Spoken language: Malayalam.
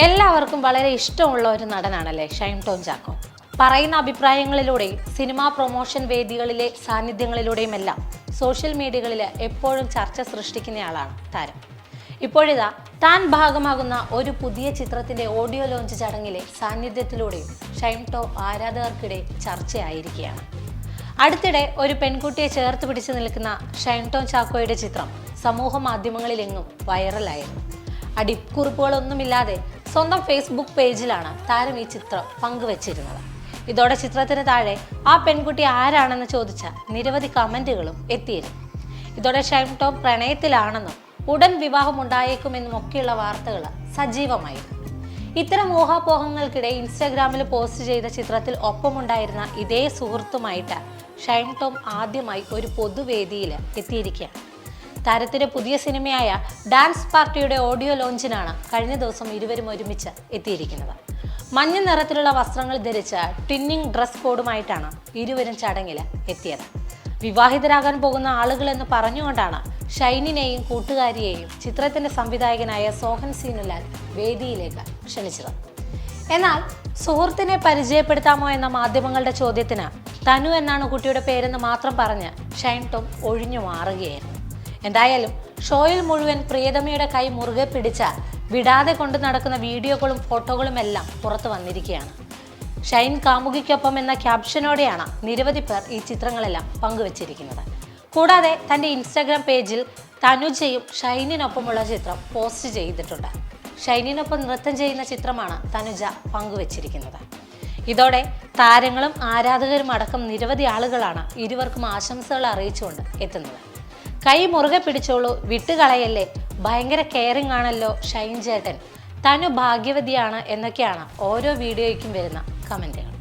എല്ലാവർക്കും വളരെ ഇഷ്ടമുള്ള ഒരു നടനാണല്ലേ ഷൈൻ ടോം ചാക്കോ. പറയുന്ന അഭിപ്രായങ്ങളിലൂടെയും സിനിമാ പ്രൊമോഷൻ വേദികളിലെ സാന്നിധ്യങ്ങളിലൂടെയുമെല്ലാം സോഷ്യൽ മീഡിയകളിൽ എപ്പോഴും ചർച്ച സൃഷ്ടിക്കുന്നയാളാണ് താരം. ഇപ്പോഴിതാ താൻ ഭാഗമാകുന്ന ഒരു പുതിയ ചിത്രത്തിന്റെ ഓഡിയോ ലോഞ്ച് ചടങ്ങിലെ സാന്നിധ്യത്തിലൂടെയും ഷൈൻ ടോം ആരാധകർക്കിടെ ചർച്ചയായിരിക്കുകയാണ്. അടുത്തിടെ ഒരു പെൺകുട്ടിയെ ചേർത്ത് പിടിച്ചു നിൽക്കുന്ന ഷൈൻ ടോം ചാക്കോയുടെ ചിത്രം സമൂഹ മാധ്യമങ്ങളിലെങ്ങും വൈറലായിരുന്നു. അടിക്കുറിപ്പുകളൊന്നുമില്ലാതെ സ്വന്തം ഫേസ്ബുക്ക് പേജിലാണ് താരം ഈ ചിത്രം പങ്കുവച്ചിരുന്നത്. ഇതോടെ ചിത്രത്തിന് താഴെ ആ പെൺകുട്ടി ആരാണെന്ന് ചോദിച്ച നിരവധി കമന്റുകളും എത്തിയിരുന്നു. ഇതോടെ ഷൈൻ ടോം പ്രണയത്തിലാണെന്നും ഉടൻ വിവാഹം ഉണ്ടായേക്കുമെന്നും ഒക്കെയുള്ള വാർത്തകൾ സജീവമായിരുന്നു. ഇത്തരം ഊഹാപോഹങ്ങൾക്കിടെ ഇൻസ്റ്റാഗ്രാമിൽ പോസ്റ്റ് ചെയ്ത ചിത്രത്തിൽ ഒപ്പമുണ്ടായിരുന്ന ഇതേ സുഹൃത്തുമായിട്ട് ഷൈൻ ടോം ആദ്യമായി ഒരു പൊതുവേദിയിൽ എത്തിയിരിക്കുകയാണ്. താരത്തിന്റെ പുതിയ സിനിമയായ ഡാൻസ് പാർട്ടിയുടെ ഓഡിയോ ലോഞ്ചിനാണ് കഴിഞ്ഞ ദിവസം ഇരുവരും ഒരുമിച്ച് എത്തിയിരിക്കുന്നത്. മഞ്ഞ നിറത്തിലുള്ള വസ്ത്രങ്ങൾ ധരിച്ച ട്വിന്നിങ് ഡ്രസ് കോഡുമായിട്ടാണ് ഇരുവരും ചടങ്ങിൽ എത്തിയത്. വിവാഹിതരാകാൻ പോകുന്ന ആളുകൾ എന്ന് പറഞ്ഞുകൊണ്ടാണ് ഷൈനിനെയും കൂട്ടുകാരിയെയും ചിത്രത്തിന്റെ സംവിധായകനായ സോഹൻ സീനുലാൽ വേദിയിലേക്ക് ക്ഷണിച്ചത്. എന്നാൽ സുഹൃത്തിനെ പരിചയപ്പെടുത്താമോ എന്ന മാധ്യമങ്ങളുടെ ചോദ്യത്തിന് തനു എന്നാണ് കുട്ടിയുടെ പേരെന്ന് മാത്രം പറഞ്ഞ് ഷൈൻ ടോം ഒഴിഞ്ഞു മാറുകയായിരുന്നു. എന്തായാലും ഷോയിൽ മുഴുവൻ പ്രിയതമയുടെ കൈ മുറുകെ പിടിച്ച വിടാതെ കൊണ്ടു നടക്കുന്ന വീഡിയോകളും ഫോട്ടോകളും എല്ലാം പുറത്തു വന്നിരിക്കുകയാണ്. ഷൈൻ കാമുകിക്കൊപ്പം എന്ന ക്യാപ്ഷനോടെയാണ് നിരവധി പേർ ഈ ചിത്രങ്ങളെല്ലാം പങ്കുവച്ചിരിക്കുന്നത്. കൂടാതെ തൻ്റെ ഇൻസ്റ്റാഗ്രാം പേജിൽ തനുജയും ഷൈനിനൊപ്പമുള്ള ചിത്രം പോസ്റ്റ് ചെയ്തിട്ടുണ്ട്. ഷൈനിനൊപ്പം നൃത്തം ചെയ്യുന്ന ചിത്രമാണ് തനുജ പങ്കുവച്ചിരിക്കുന്നത്. ഇതോടെ താരങ്ങളും ആരാധകരും അടക്കം നിരവധി ആളുകളാണ് ഇരുവർക്കും ആശംസകൾ അറിയിച്ചുകൊണ്ട് എത്തുന്നത്. കൈ മുറുകെ പിടിച്ചോളൂ, വിട്ടുകളയല്ലേ, ഭയങ്കര കെയറിംഗ് ആണല്ലോ ഷൈൻ ചേട്ടൻ, തനു ഭാഗ്യവതിയാണ് എന്നൊക്കെയാണ് ഓരോ വീഡിയോയ്ക്കും വരുന്ന കമന്റുകൾ.